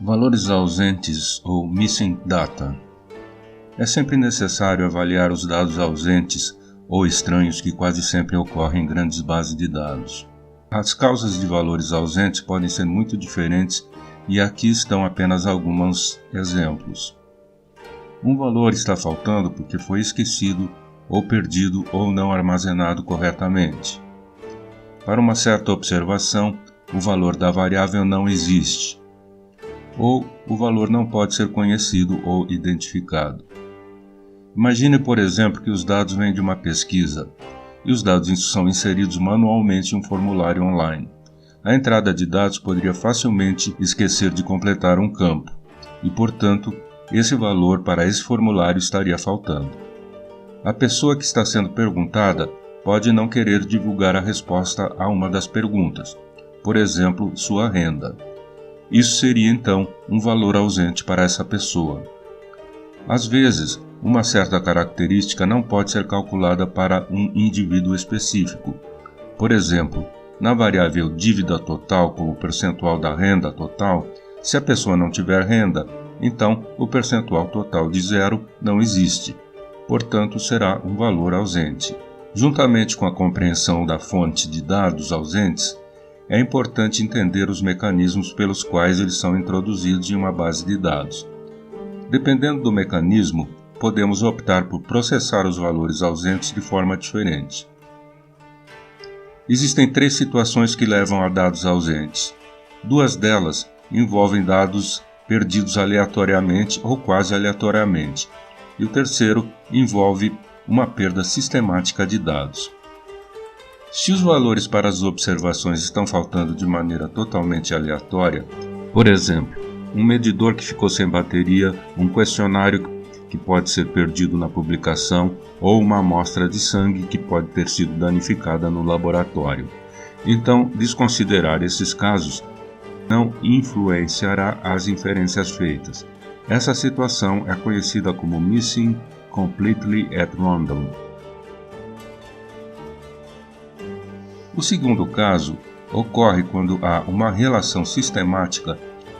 Valores ausentes ou missing data. É sempre necessário avaliar os dados ausentes ou estranhos que quase sempre ocorrem em grandes bases de dados. As causas de valores ausentes podem ser muito diferentes e aqui estão apenas alguns exemplos. Um valor está faltando porque foi esquecido ou perdido ou não armazenado corretamente. Para uma certa observação, o valor da variável não existe, ou o valor não pode ser conhecido ou identificado. Imagine, por exemplo, que os dados vêm de uma pesquisa e os dados são inseridos manualmente em um formulário online. A entrada de dados poderia facilmente esquecer de completar um campo e, portanto, esse valor para esse formulário estaria faltando. A pessoa que está sendo perguntada pode não querer divulgar a resposta a uma das perguntas, por exemplo, sua renda. Isso seria, então, um valor ausente para essa pessoa. Às vezes, uma certa característica não pode ser calculada para um indivíduo específico. Por exemplo, na variável dívida total como percentual da renda total, se a pessoa não tiver renda, então o percentual total de zero não existe. Portanto, será um valor ausente. Juntamente com a compreensão da fonte de dados ausentes, é importante entender os mecanismos pelos quais eles são introduzidos em uma base de dados. Dependendo do mecanismo, podemos optar por processar os valores ausentes de forma diferente. Existem 3 situações que levam a dados ausentes. 2 delas envolvem dados perdidos aleatoriamente ou quase aleatoriamente, e o terceiro envolve uma perda sistemática de dados. Se os valores para as observações estão faltando de maneira totalmente aleatória, por exemplo, um medidor que ficou sem bateria, um questionário que pode ser perdido na publicação ou uma amostra de sangue que pode ter sido danificada no laboratório. Então, desconsiderar esses casos não influenciará as inferências feitas. Essa situação é conhecida como Missing Completely at Random. O segundo caso ocorre quando há uma relação sistemática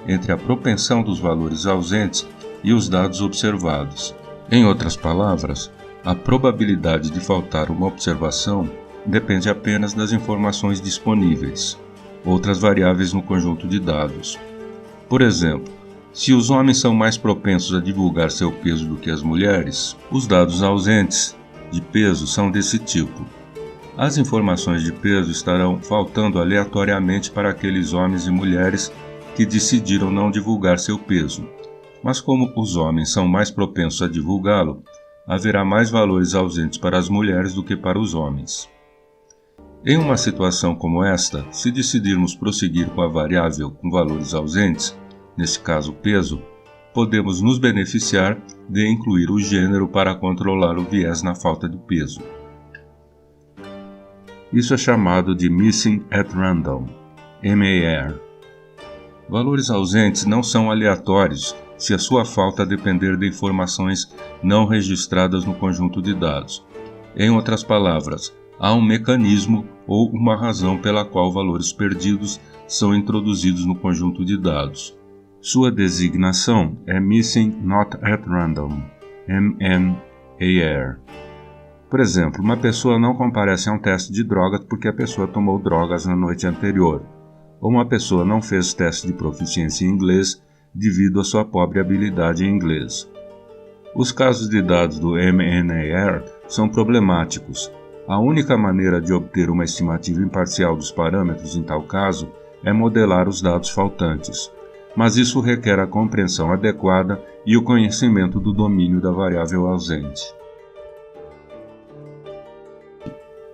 entre a propensão dos valores ausentes e os dados observados. Em outras palavras, a probabilidade de faltar uma observação depende apenas das informações disponíveis, outras variáveis no conjunto de dados. Por exemplo, se os homens são mais propensos a divulgar seu peso do que as mulheres, os dados ausentes de peso são desse tipo. As informações de peso estarão faltando aleatoriamente para aqueles homens e mulheres que decidiram não divulgar seu peso. Mas como os homens são mais propensos a divulgá-lo, haverá mais valores ausentes para as mulheres do que para os homens. Em uma situação como esta, se decidirmos prosseguir com a variável com valores ausentes, nesse caso peso, podemos nos beneficiar de incluir o gênero para controlar o viés na falta de peso. Isso é chamado de Missing at Random, MAR. Valores ausentes não são aleatórios se a sua falta depender de informações não registradas no conjunto de dados. Em outras palavras, há um mecanismo ou uma razão pela qual valores perdidos são introduzidos no conjunto de dados. Sua designação é Missing Not at Random, MNAR. Por exemplo, uma pessoa não comparece a um teste de drogas porque a pessoa tomou drogas na noite anterior, ou uma pessoa não fez teste de proficiência em inglês devido à sua pobre habilidade em inglês. Os casos de dados do MNAR são problemáticos. A única maneira de obter uma estimativa imparcial dos parâmetros em tal caso é modelar os dados faltantes, mas isso requer a compreensão adequada e o conhecimento do domínio da variável ausente.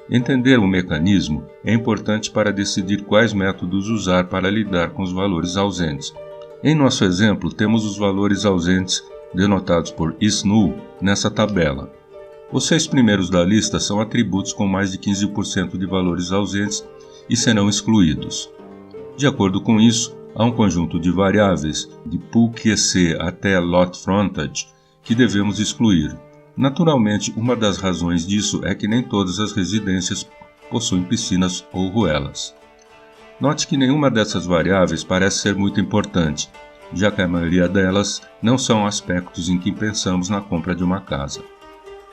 Entender o mecanismo é importante para decidir quais métodos usar para lidar com os valores ausentes. Em nosso exemplo, temos os valores ausentes denotados por isNull nessa tabela. Os 6 primeiros da lista são atributos com mais de 15% de valores ausentes e serão excluídos. De acordo com isso, há um conjunto de variáveis, de PoolQC até Lot Frontage, que devemos excluir. Naturalmente, uma das razões disso é que nem todas as residências possuem piscinas ou ruelas. Note que nenhuma dessas variáveis parece ser muito importante, já que a maioria delas não são aspectos em que pensamos na compra de uma casa.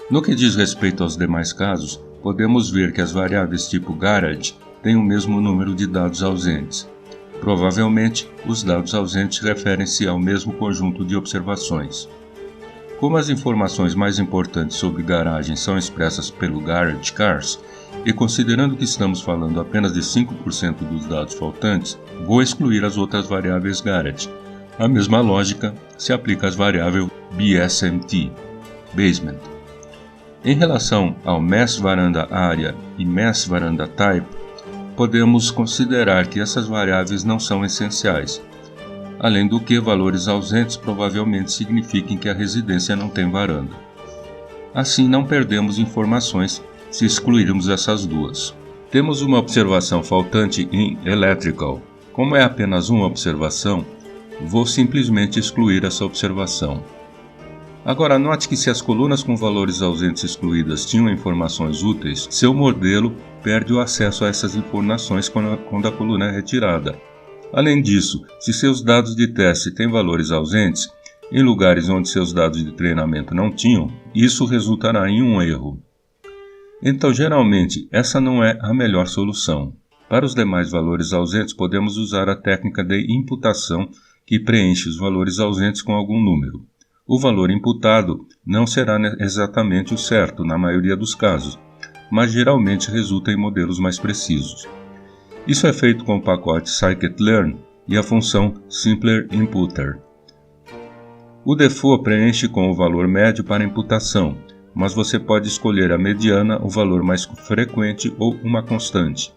No que diz respeito aos demais casos, podemos ver que as variáveis tipo garage têm o mesmo número de dados ausentes. Provavelmente, os dados ausentes referem-se ao mesmo conjunto de observações. Como as informações mais importantes sobre garagem são expressas pelo Garage Cars, e considerando que estamos falando apenas de 5% dos dados faltantes, vou excluir as outras variáveis garage. A mesma lógica se aplica às variáveis BSMT, Basement. Em relação ao Mass Varanda Area e Mass Varanda Type, podemos considerar que essas variáveis não são essenciais. Além do que, valores ausentes provavelmente significam que a residência não tem varanda. Assim, não perdemos informações se excluirmos essas duas. Temos uma observação faltante em Electrical. Como é apenas uma observação, vou simplesmente excluir essa observação. Agora, note que se as colunas com valores ausentes excluídas tinham informações úteis, seu modelo perde o acesso a essas informações quando a coluna é retirada. Além disso, se seus dados de teste têm valores ausentes, em lugares onde seus dados de treinamento não tinham, isso resultará em um erro. Então, geralmente, essa não é a melhor solução. Para os demais valores ausentes, podemos usar a técnica de imputação, que preenche os valores ausentes com algum número. O valor imputado não será exatamente o certo na maioria dos casos, mas geralmente resulta em modelos mais precisos. Isso é feito com o pacote scikit-learn e a função simpler-imputer. O default preenche com o valor médio para imputação, mas você pode escolher a mediana, o valor mais frequente ou uma constante.